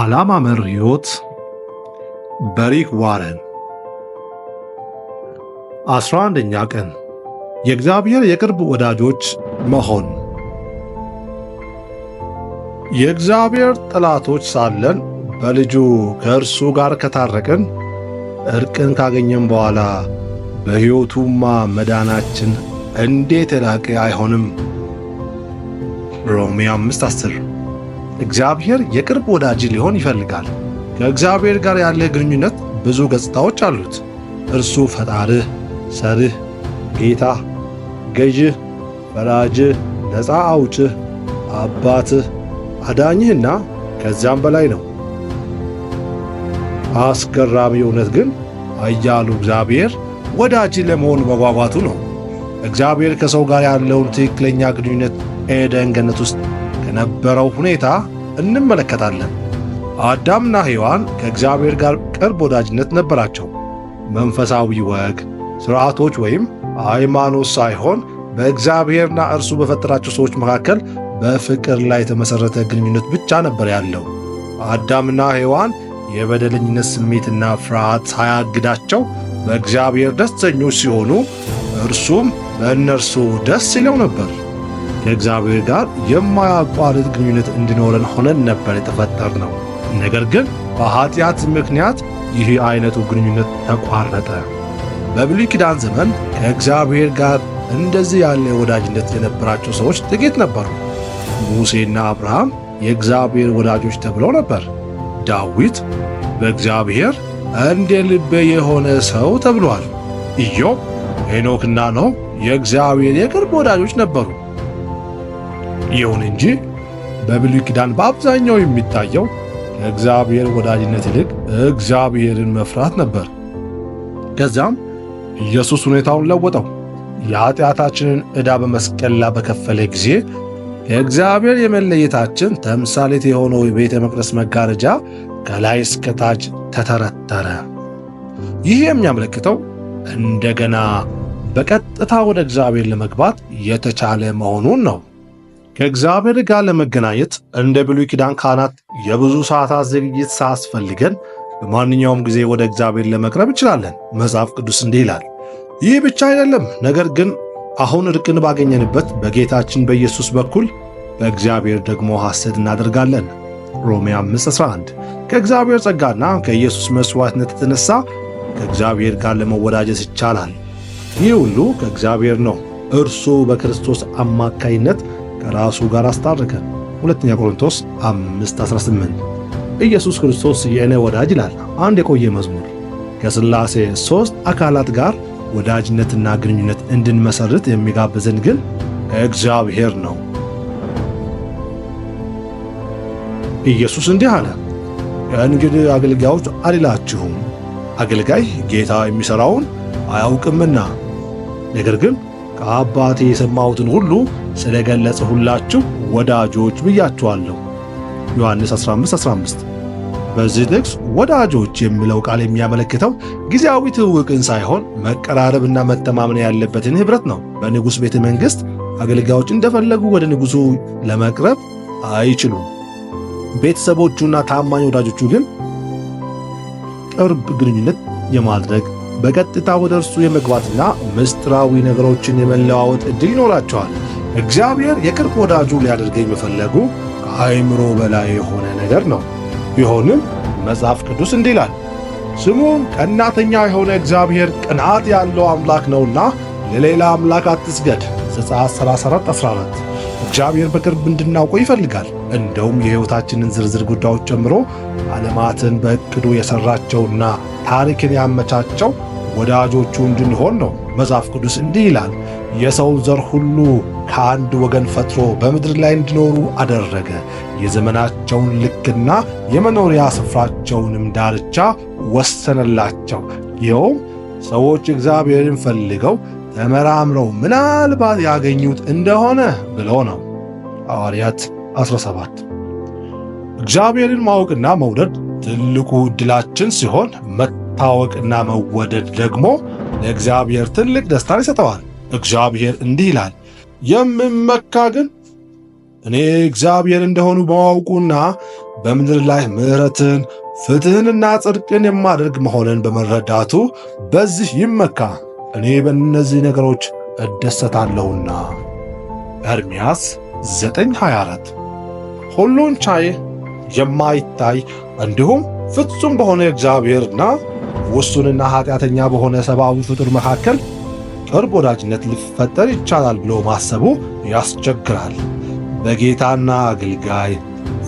ዓላማ መር ሕይወት በሪክ ዋረን 11ኛ ቀን የእግዚአብሔር የቅርብ ወዳጆች መሆን። የእግዚአብሔር ጠላቶች ሳለን በልጁ ከእርሱ ጋር ከታረቅን እርቅን ካገኘን በኋላ በሕይወቱማ መዳናችን እንዴት የላቀ አይሆንም? ሮሜ 5:10 እግዚአብሔር የቅርብ ወዳጅ ሊሆን ይፈልጋል። ከእግዚአብሔር ጋር ያለህ ግንኙነት ብዙ ገጽታዎች አሉት። እርሱ ፈጣርህ፣ ሰርህ፣ ጌታህ፣ ገዥህ፣ ፈራጅህ፣ ነፃ አውጭህ፣ አባትህ፣ አዳኝህና ከዚያም በላይ ነው። አስገራሚ እውነት ግን ኃያሉ እግዚአብሔር ወዳጅ ለመሆን መጓጓቱ ነው። እግዚአብሔር ከሰው ጋር ያለውን ትክክለኛ ግንኙነት ኤደን ገነት ውስጥ ከነበረው ሁኔታ እንመለከታለን። አዳምና ሔዋን ከእግዚአብሔር ጋር ቅርብ ወዳጅነት ነበራቸው። መንፈሳዊ ወግ፣ ሥርዓቶች ወይም ሃይማኖት ሳይሆን በእግዚአብሔርና እርሱ በፈጠራቸው ሰዎች መካከል በፍቅር ላይ የተመሠረተ ግንኙነት ብቻ ነበር ያለው። አዳምና ሔዋን የበደለኝነት ስሜትና ፍርሃት ሳያግዳቸው በእግዚአብሔር ደስተኞች ሲሆኑ እርሱም በእነርሱ ደስ ይለው ነበር። ከእግዚአብሔር ጋር የማያቋርጥ ግንኙነት እንዲኖረን ሆነን ነበር የተፈጠርነው። ነገር ግን በኃጢአት ምክንያት ይህ አይነቱ ግንኙነት ተቋረጠ። በብሉይ ኪዳን ዘመን ከእግዚአብሔር ጋር እንደዚህ ያለ ወዳጅነት የነበራቸው ሰዎች ጥቂት ነበሩ። ሙሴና አብርሃም የእግዚአብሔር ወዳጆች ተብለው ነበር። ዳዊት በእግዚአብሔር እንደ ልቤ የሆነ ሰው ተብሏል። ኢዮብ፣ ሄኖክና ኖህ የእግዚአብሔር የቅርብ ወዳጆች ነበሩ። ይሁን እንጂ በብሉይ ኪዳን በአብዛኛው የሚታየው ከእግዚአብሔር ወዳጅነት ይልቅ እግዚአብሔርን መፍራት ነበር። ከዚያም ኢየሱስ ሁኔታውን ለወጠው። የኃጢአታችንን ዕዳ በመስቀል ላይ በከፈለ ጊዜ ከእግዚአብሔር የመለየታችን ተምሳሌት የሆነው የቤተ መቅደስ መጋረጃ ከላይ እስከ ታች ተተረተረ። ይህ የሚያመለክተው እንደገና በቀጥታ ወደ እግዚአብሔር ለመግባት የተቻለ መሆኑን ነው። ከእግዚአብሔር ጋር ለመገናኘት እንደ ብሉይ ኪዳን ካህናት የብዙ ሰዓታት ዝግጅት ሳያስፈልገን በማንኛውም ጊዜ ወደ እግዚአብሔር ለመቅረብ እንችላለን። መጽሐፍ ቅዱስ እንዲህ ይላል። ይህ ብቻ አይደለም፣ ነገር ግን አሁን እርቅን ባገኘንበት በጌታችን በኢየሱስ በኩል በእግዚአብሔር ደግሞ ሐሴት እናደርጋለን። ሮሜ 5:11 ከእግዚአብሔር ጸጋና ከኢየሱስ መሥዋዕትነት የተነሳ ከእግዚአብሔር ጋር ለመወዳጀት ይቻላል። ይህ ሁሉ ከእግዚአብሔር ነው። እርሱ በክርስቶስ አማካይነት ከራሱ ጋር አስታረቀን። 2 ቆሮንቶስ 5:18 ኢየሱስ ክርስቶስ የእኔ ወዳጅ ይላል አንድ የቆየ መዝሙር። ከሥላሴ ሦስት አካላት ጋር ወዳጅነትና ግንኙነት እንድንመሰርት የሚጋብዘን ግን እግዚአብሔር ነው። ኢየሱስ እንዲህ አለ፣ ከእንግዲህ አገልጋዮች አልላችሁም፣ አገልጋይ ጌታ የሚሠራውን አያውቅምና፣ ነገር ግን ከአባቴ የሰማሁትን ሁሉ ስለ ገለጽሁላችሁ ወዳጆች ብያችኋለሁ። ዮሐንስ 15:15 በዚህ ጥቅስ ወዳጆች የሚለው ቃል የሚያመለክተው ጊዜያዊ ትውውቅን ሳይሆን መቀራረብና መተማመን ያለበትን ኅብረት ነው። በንጉሥ ቤተ መንግሥት አገልጋዮች እንደፈለጉ ወደ ንጉሡ ለመቅረብ አይችሉም። ቤተሰቦቹና ታማኝ ወዳጆቹ ግን ቅርብ ግንኙነት የማድረግ በቀጥታ ወደ እርሱ የመግባትና ምስጢራዊ ነገሮችን የመለዋወጥ ዕድል ይኖራቸዋል። እግዚአብሔር የቅርብ ወዳጁ ሊያደርገኝ መፈለጉ ከአእምሮ በላይ የሆነ ነገር ነው። ቢሆንም መጽሐፍ ቅዱስ እንዲህ ይላል፣ ስሙም ቀናተኛ የሆነ እግዚአብሔር ቅንዓት ያለው አምላክ ነውና ለሌላ አምላክ አትስገድ። ዘጸአት 34:14 እግዚአብሔር በቅርብ እንድናውቀው ይፈልጋል። እንደውም የሕይወታችንን ዝርዝር ጉዳዮች ጨምሮ ዓለማትን በዕቅዱ የሠራቸውና ታሪክን ያመቻቸው ወዳጆቹ እንድንሆን ነው። መጽሐፍ ቅዱስ እንዲህ ይላል፣ የሰውን ዘር ሁሉ ከአንድ ወገን ፈጥሮ በምድር ላይ እንዲኖሩ አደረገ፣ የዘመናቸውን ልክና የመኖሪያ ስፍራቸውንም ዳርቻ ወሰነላቸው። ይኸውም ሰዎች እግዚአብሔርን ፈልገው ተመራምረው ምናልባት ያገኙት እንደሆነ ብሎ ነው። ሐዋርያት 17 እግዚአብሔርን ማወቅና መውደድ ትልቁ ዕድላችን ሲሆን መታወቅና መወደድ ደግሞ ለእግዚአብሔር ትልቅ ደስታን ይሰጠዋል። እግዚአብሔር እንዲህ ይላል፣ የምመካ ግን እኔ እግዚአብሔር እንደሆኑ በማወቁና በምድር ላይ ምሕረትን ፍትሕንና ጽድቅን የማደርግ መሆንን በመረዳቱ በዚህ ይመካ፣ እኔ በእነዚህ ነገሮች እደሰታለሁና። ኤርምያስ 9:24 ሁሉን ቻይ የማይታይ እንዲሁም ፍጹም በሆነ እግዚአብሔርና ውሱንና ኃጢአተኛ በሆነ ሰብአዊ ፍጡር መካከል ቅርብ ወዳጅነት ሊፈጠር ይቻላል ብሎ ማሰቡ ያስቸግራል። በጌታና አገልጋይ፣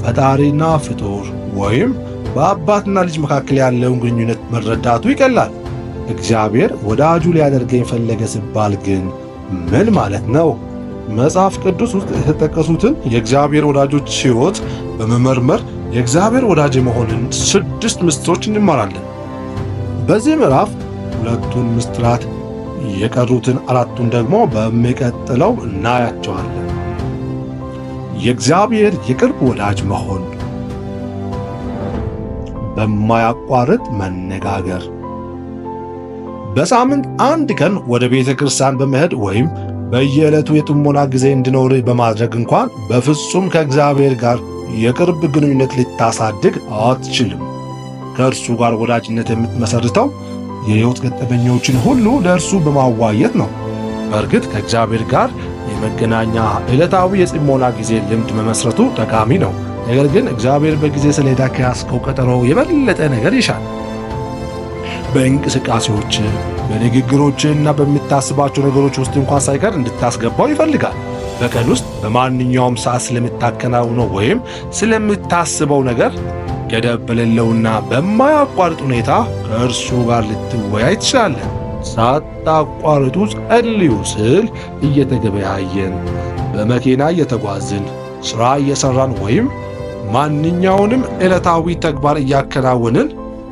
ፈጣሪና ፍጡር ወይም በአባትና ልጅ መካከል ያለውን ግንኙነት መረዳቱ ይቀላል። እግዚአብሔር ወዳጁ ሊያደርገኝ ፈለገ ሲባል ግን ምን ማለት ነው? መጽሐፍ ቅዱስ ውስጥ የተጠቀሱትን የእግዚአብሔር ወዳጆች ሕይወት በመመርመር የእግዚአብሔር ወዳጅ የመሆንን 6 ምስጢሮች እንማራለን። በዚህ ምዕራፍ 2ቱን ምስጢራት፣ የቀሩትን 4ቱን ደግሞ በሚቀጥለው እናያቸዋለን። የእግዚአብሔር የቅርብ ወዳጅ መሆን፣ በማያቋርጥ መነጋገር፣ በሳምንት አንድ ቀን ወደ ቤተ ክርስቲያን በመሄድ ወይም በየዕለቱ የጥሞና ጊዜ እንዲኖርህ በማድረግ እንኳን በፍጹም ከእግዚአብሔር ጋር የቅርብ ግንኙነት ልታሳድግ አትችልም። ከእርሱ ጋር ወዳጅነት የምትመሰርተው የሕይወት ገጠመኞችን ሁሉ ለእርሱ በማዋየት ነው። በእርግጥ ከእግዚአብሔር ጋር የመገናኛ ዕለታዊ የጥሞና ጊዜ ልምድ መመስረቱ ጠቃሚ ነው። ነገር ግን እግዚአብሔር በጊዜ ሰሌዳ ከያዝከው ቀጠሮ የበለጠ ነገር ይሻል። በእንቅስቃሴዎች፣ በንግግሮችና በምታስባቸው ነገሮች ውስጥ እንኳን ሳይቀር እንድታስገባው ይፈልጋል። በቀን ውስጥ በማንኛውም ሰዓት ስለምታከናውነው ወይም ስለምታስበው ነገር ገደብ በሌለውና በማያቋርጥ ሁኔታ ከእርሱ ጋር ልትወያይ ትችላለህ። ሳታቋርጡ ጸልዩ ስል እየተገበያየን፣ በመኪና እየተጓዝን፣ ሥራ እየሠራን ወይም ማንኛውንም ዕለታዊ ተግባር እያከናወንን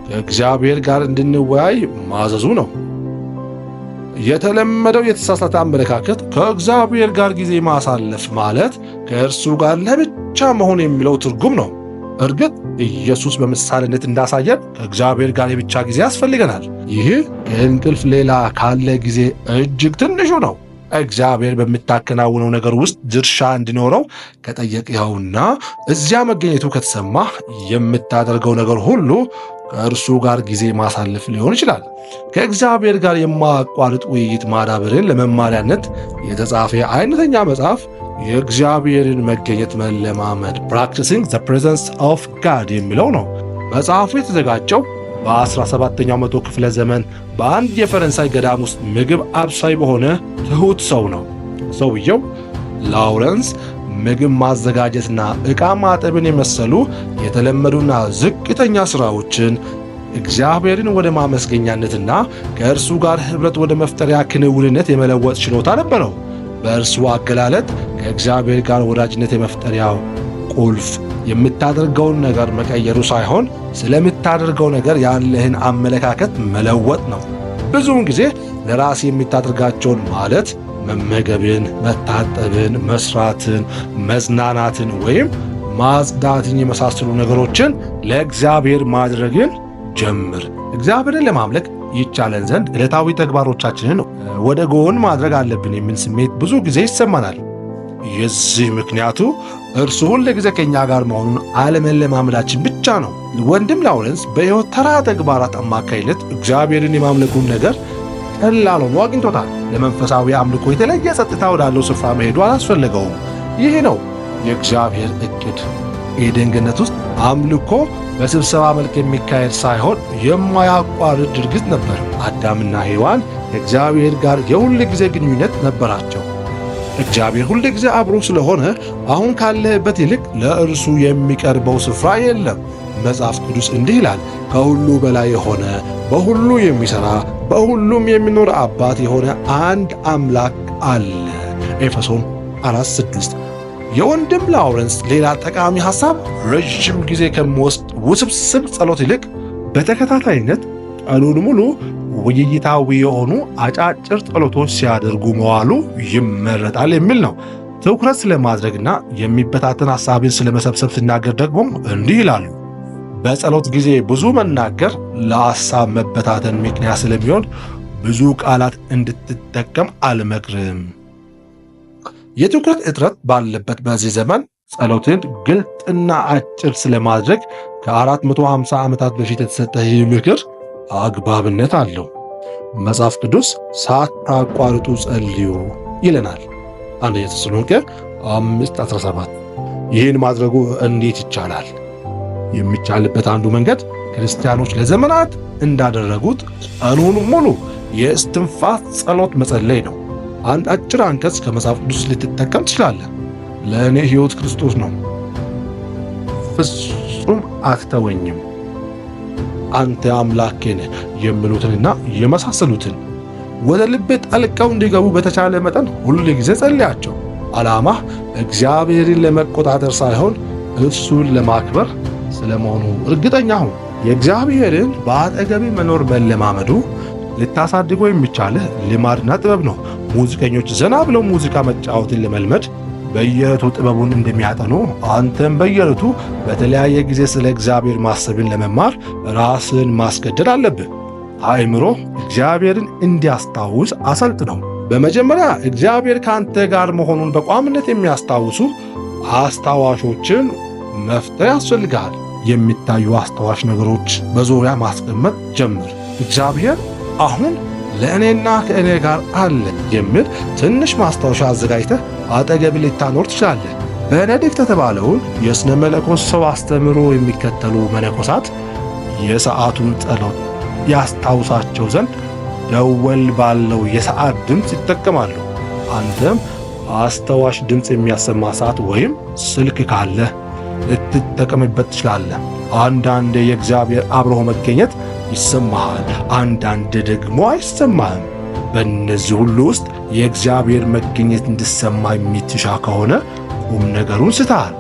ከእግዚአብሔር ጋር እንድንወያይ ማዘዙ ነው። የተለመደው የተሳሳተ አመለካከት ከእግዚአብሔር ጋር ጊዜ ማሳለፍ ማለት ከእርሱ ጋር ለብቻ መሆን የሚለው ትርጉም ነው። እርግጥ ኢየሱስ በምሳሌነት እንዳሳየን ከእግዚአብሔር ጋር የብቻ ጊዜ ያስፈልገናል። ይህ ከእንቅልፍ ሌላ ካለ ጊዜ እጅግ ትንሹ ነው። እግዚአብሔር በምታከናውነው ነገር ውስጥ ድርሻ እንዲኖረው ከጠየቅኸውና እዚያ መገኘቱ ከተሰማህ የምታደርገው ነገር ሁሉ ከእርሱ ጋር ጊዜ ማሳለፍ ሊሆን ይችላል። ከእግዚአብሔር ጋር የማያቋርጥ ውይይት ማዳበርን ለመማሪያነት የተጻፈ አይነተኛ መጽሐፍ የእግዚአብሔርን መገኘት መለማመድ Practicing the Presence of God የሚለው ነው። መጽሐፉ የተዘጋጀው በ17ኛው መቶ ክፍለ ዘመን በአንድ የፈረንሳይ ገዳም ውስጥ ምግብ አብሳይ በሆነ ትሑት ሰው ነው። ሰውየው ላውረንስ ምግብ ማዘጋጀትና ዕቃ ማጠብን የመሰሉ የተለመዱና ዝቅተኛ ሥራዎችን እግዚአብሔርን ወደ ማመስገኛነትና ከእርሱ ጋር ኅብረት ወደ መፍጠሪያ ክንውንነት የመለወጥ ችሎታ ነበረው። በእርሱ አገላለጥ ከእግዚአብሔር ጋር ወዳጅነት የመፍጠሪያው ቁልፍ የምታደርገውን ነገር መቀየሩ ሳይሆን ስለምታደርገው ነገር ያለህን አመለካከት መለወጥ ነው። ብዙውን ጊዜ ለራስ የምታደርጋቸውን ማለት መመገብን፣ መታጠብን፣ መስራትን፣ መዝናናትን ወይም ማጽዳትን የመሳሰሉ ነገሮችን ለእግዚአብሔር ማድረግን ጀምር። እግዚአብሔርን ለማምለክ ይቻለን ዘንድ ዕለታዊ ተግባሮቻችንን ወደ ጎን ማድረግ አለብን የሚል ስሜት ብዙ ጊዜ ይሰማናል። የዚህ ምክንያቱ እርሱ ሁል ጊዜ ከእኛ ጋር መሆኑን አለመለማመዳችን ብቻ ነው። ወንድም ላውረንስ በሕይወት ተራ ተግባራት አማካይነት እግዚአብሔርን የማምለኩን ነገር ቀላል ሆኖ አግኝቶታል። ለመንፈሳዊ አምልኮ የተለየ ጸጥታ ወዳለው ስፍራ መሄዱ አላስፈለገውም። ይህ ነው የእግዚአብሔር ዕቅድ። ኤደን ገነት ውስጥ አምልኮ በስብሰባ መልክ የሚካሄድ ሳይሆን የማያቋርጥ ድርጊት ነበር። አዳምና ሔዋን ከእግዚአብሔር ጋር የሁል ጊዜ ግንኙነት ነበራቸው። እግዚአብሔር ሁል ጊዜ አብሮ ስለሆነ አሁን ካለህበት ይልቅ ለእርሱ የሚቀርበው ስፍራ የለም። መጽሐፍ ቅዱስ እንዲህ ይላል፣ ከሁሉ በላይ የሆነ በሁሉ የሚሠራ በሁሉም የሚኖር አባት የሆነ አንድ አምላክ አለ። ኤፌሶን 4:6። የወንድም ላውረንስ ሌላ ጠቃሚ ሐሳብ ረዥም ጊዜ ከሚወስድ ውስብስብ ጸሎት ይልቅ በተከታታይነት ቀኑን ሙሉ ውይይታዊ የሆኑ አጫጭር ጸሎቶች ሲያደርጉ መዋሉ ይመረጣል የሚል ነው። ትኩረት ስለማድረግና የሚበታተን ሐሳብን ስለመሰብሰብ ሲናገር ደግሞ እንዲህ ይላሉ፣ በጸሎት ጊዜ ብዙ መናገር ለሐሳብ መበታተን ምክንያት ስለሚሆን ብዙ ቃላት እንድትጠቀም አልመክርም። የትኩረት እጥረት ባለበት በዚህ ዘመን ጸሎትን ግልጥና አጭር ስለማድረግ ከ450 ዓመታት በፊት የተሰጠ ይህ ምክር አግባብነት አለው። መጽሐፍ ቅዱስ ሳታቋርጡ ጸልዩ ይለናል። አንደኛ ተሰሎንቄ 5:17። ይህን ማድረጉ እንዴት ይቻላል? የሚቻልበት አንዱ መንገድ ክርስቲያኖች ለዘመናት እንዳደረጉት ቀኑን ሙሉ የእስትንፋስ ጸሎት መጸለይ ነው። አንድ አጭር አንቀጽ ከመጽሐፍ ቅዱስ ልትጠቀም ትችላለህ። ለእኔ ሕይወት ክርስቶስ ነው፣ ፍጹም አትተወኝም፣ አንተ አምላኬ ነህ የሚሉትንና የመሳሰሉትን ወደ ልቤ ጠልቀው እንዲገቡ በተቻለ መጠን ሁል ጊዜ ጸልያቸው። ዓላማህ እግዚአብሔርን ለመቆጣጠር ሳይሆን እርሱን ለማክበር ስለመሆኑ እርግጠኛ ሁን። የእግዚአብሔርን በአጠገብ መኖር መለማመዱ ልታሳድገው የሚቻልህ ልማድና ጥበብ ነው። ሙዚቀኞች ዘና ብለው ሙዚቃ መጫወትን ለመልመድ በየዕለቱ ጥበቡን እንደሚያጠኑ አንተም በየዕለቱ በተለያየ ጊዜ ስለ እግዚአብሔር ማሰብን ለመማር ራስን ማስገደድ አለብህ። አእምሮ እግዚአብሔርን እንዲያስታውስ አሰልጥነው። በመጀመሪያ እግዚአብሔር ከአንተ ጋር መሆኑን በቋምነት የሚያስታውሱ አስታዋሾችን መፍጠር ያስፈልግሃል። የሚታዩ አስታዋሽ ነገሮች በዙሪያ ማስቀመጥ ጀምር። እግዚአብሔር አሁን ለእኔና ከእኔ ጋር አለ የሚል ትንሽ ማስታወሻ አዘጋጅተህ አጠገብ ልታኖር ትችላለህ። ቤኔዲክት የተባለውን የሥነ መለኮት ሰው አስተምሮ የሚከተሉ መነኮሳት የሰዓቱን ጸሎት ያስታውሳቸው ዘንድ ደወል ባለው የሰዓት ድምፅ ይጠቀማሉ። አንተም አስታዋሽ ድምፅ የሚያሰማ ሰዓት ወይም ስልክ ካለህ ልትጠቀምበት ትችላለህ። አንዳንድ የእግዚአብሔር አብሮህ መገኘት ይሰማሃል፣ አንዳንድ ደግሞ አይሰማህም። በእነዚህ ሁሉ ውስጥ የእግዚአብሔር መገኘት እንዲሰማ የምትሻ ከሆነ ቁም ነገሩን ስተሃል።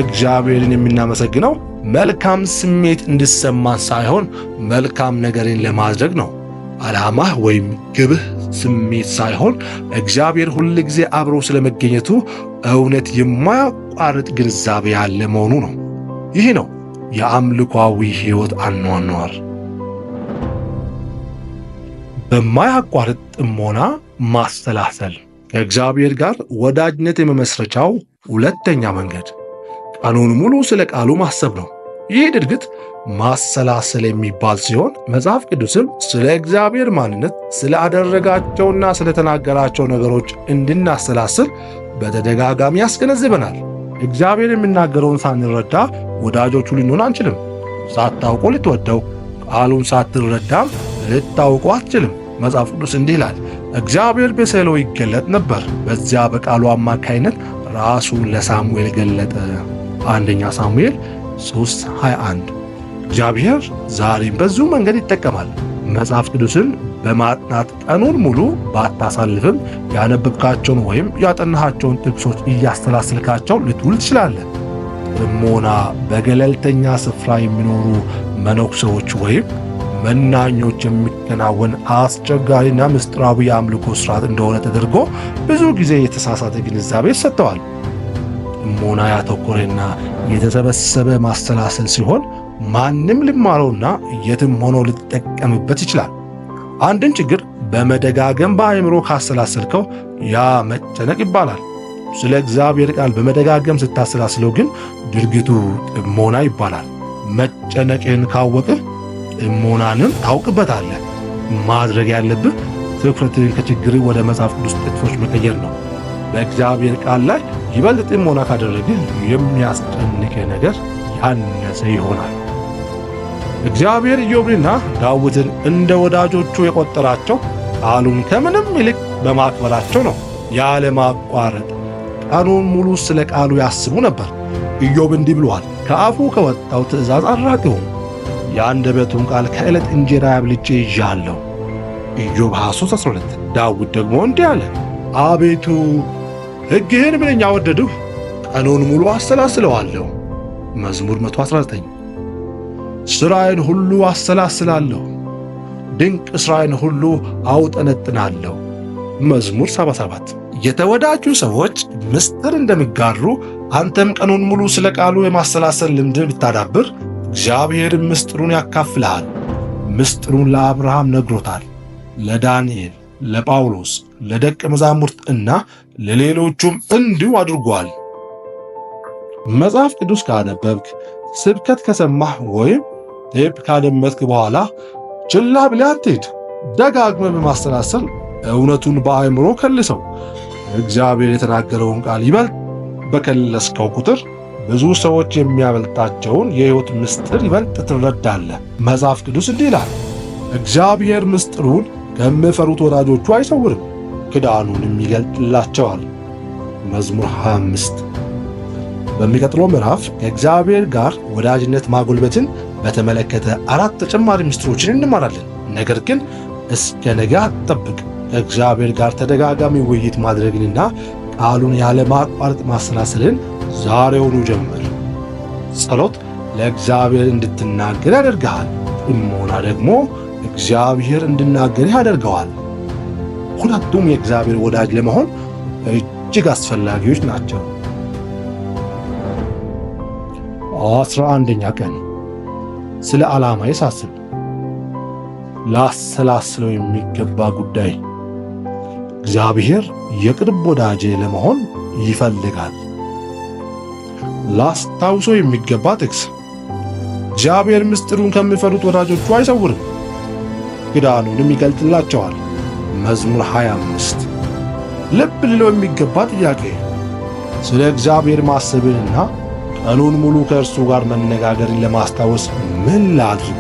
እግዚአብሔርን የምናመሰግነው መልካም ስሜት እንዲሰማን ሳይሆን መልካም ነገርን ለማድረግ ነው። ዓላማህ ወይም ግብህ ስሜት ሳይሆን እግዚአብሔር ሁል ጊዜ አብሮ ስለመገኘቱ እውነት የማያቋርጥ ግንዛቤ ያለ መሆኑ ነው። ይህ ነው የአምልኳዊ ሕይወት አኗኗር። በማያቋርጥ ጥሞና ማሰላሰል ከእግዚአብሔር ጋር ወዳጅነት የመመስረቻው ሁለተኛ መንገድ ቀኑን ሙሉ ስለ ቃሉ ማሰብ ነው። ይህ ድርጊት ማሰላሰል የሚባል ሲሆን መጽሐፍ ቅዱስም ስለ እግዚአብሔር ማንነት፣ ስለ አደረጋቸውና ስለ ተናገራቸው ነገሮች እንድናሰላስል በተደጋጋሚ ያስገነዝበናል። እግዚአብሔር የሚናገረውን ሳንረዳ ወዳጆቹ ልንሆን አንችልም። ሳታውቆ ልትወደው፣ ቃሉን ሳትረዳም ልታውቆ አትችልም። መጽሐፍ ቅዱስ እንዲህ ይላል፣ እግዚአብሔር በሴሎ ይገለጥ ነበር፣ በዚያ በቃሉ አማካይነት ራሱን ለሳሙኤል ገለጠ። አንደኛ ሳሙኤል 3:21። እግዚአብሔር ዛሬም በዚሁ መንገድ ይጠቀማል። መጽሐፍ ቅዱስን በማጥናት ቀኑን ሙሉ ባታሳልፍም ያነበብካቸውን ወይም ያጠናሃቸውን ጥቅሶች እያስተላስልካቸው ልትውል ትችላለህ። ጥሞና በገለልተኛ ስፍራ የሚኖሩ መነኩሴዎች ወይም መናኞች የሚከናወን አስቸጋሪና ምስጢራዊ የአምልኮ ሥርዓት እንደሆነ ተደርጎ ብዙ ጊዜ የተሳሳተ ግንዛቤ ሰጥተዋል። ጥሞና ያተኮረና የተሰበሰበ ማሰላሰል ሲሆን ማንም ሊማረውና የትም ሆኖ ሊጠቀምበት ይችላል። አንድን ችግር በመደጋገም በአእምሮ ካሰላሰልከው ያ መጨነቅ ይባላል። ስለ እግዚአብሔር ቃል በመደጋገም ስታሰላስለው ግን ድርጊቱ ጥሞና ይባላል። መጨነቅህን ካወቅህ ጥሞናንም ታውቅበታለህ። ማድረግ ያለብህ ትኩረትህን ከችግርህ ወደ መጽሐፍ ቅዱስ ጥቅሶች መቀየር ነው። በእግዚአብሔር ቃል ላይ ይበልጥ ጥሞና ካደረግህ የሚያስጨንቅህ ነገር ያነሰ ይሆናል። እግዚአብሔር ኢዮብንና ዳዊትን እንደ ወዳጆቹ የቆጠራቸው ቃሉን ከምንም ይልቅ በማክበራቸው ነው። ያለማቋረጥ ቀኑን ሙሉ ስለ ቃሉ ያስቡ ነበር። ኢዮብ እንዲህ ብሏል፣ ከአፉ ከወጣው ትእዛዝ አልራቅሁም፣ የአንደበቱን ቃል ከዕለት እንጀራ አብልጬ ይዣለሁ። ኢዮብ 23:12። ዳዊት ደግሞ እንዲህ አለ፣ አቤቱ ሕግህን ምንኛ ወደድሁ፣ ቀኑን ሙሉ አሰላስለዋለሁ። መዝሙር 119። ሥራዬን ሁሉ አሰላስላለሁ፣ ድንቅ ሥራዬን ሁሉ አውጠነጥናለሁ። መዝሙር 77። የተወዳጁ ሰዎች ምስጢር እንደሚጋሩ አንተም ቀኑን ሙሉ ስለ ቃሉ የማሰላሰል ልምድን ብታዳብር እግዚአብሔር ምስጢሩን ያካፍልሃል። ምስጢሩን ለአብርሃም ነግሮታል፣ ለዳንኤል፣ ለጳውሎስ፣ ለደቀ መዛሙርት እና ለሌሎቹም እንዲሁ አድርጓል። መጽሐፍ ቅዱስ ካነበብክ፣ ስብከት ከሰማህ ወይም ቴፕ ካደመጥክ በኋላ ችላ ብለህ አትሂድ። ደጋግመህ በማሰላሰል እውነቱን በአእምሮ ከልሰው። እግዚአብሔር የተናገረውን ቃል ይበልጥ በከለስከው ቁጥር ብዙ ሰዎች የሚያበልጣቸውን የሕይወት ምስጢር ይበልጥ ትረዳለህ። መጽሐፍ ቅዱስ እንዲህ ይላል፣ እግዚአብሔር ምስጢሩን ከሚፈሩት ወዳጆቹ አይሰውርም፣ ክዳኑንም ይገልጥላቸዋል። መዝሙር 25። በሚቀጥለው ምዕራፍ ከእግዚአብሔር ጋር ወዳጅነት ማጎልበትን በተመለከተ 4 ተጨማሪ ምስጢሮችን እንማራለን። ነገር ግን እስከ ነገ አትጠብቅ። ከእግዚአብሔር ጋር ተደጋጋሚ ውይይት ማድረግንና ቃሉን ያለ ማቋረጥ ማሰላሰልን ዛሬውኑ ጀምር። ጸሎት ለእግዚአብሔር እንድትናገር ያደርግሃል። ጥሞና ደግሞ እግዚአብሔር እንድናገርህ ያደርገዋል። ሁለቱም የእግዚአብሔር ወዳጅ ለመሆን እጅግ አስፈላጊዎች ናቸው። 11ኛ ቀን ስለ ዓላማዬ ሳስብ። ላሰላስለው የሚገባ ጉዳይ። እግዚአብሔር የቅርብ ወዳጄ ለመሆን ይፈልጋል። ላስታውሰው የሚገባ ጥቅስ። እግዚአብሔር ምስጢሩን ከሚፈሩት ወዳጆቹ አይሰውርም፣ ክዳኑንም ይገልጥላቸዋል። መዝሙር 25። ልብ ልለው የሚገባ ጥያቄ። ስለ እግዚአብሔር ማሰብንና ቀኑን ሙሉ ከእርሱ ጋር መነጋገርን ለማስታወስ ምን ላድርግ?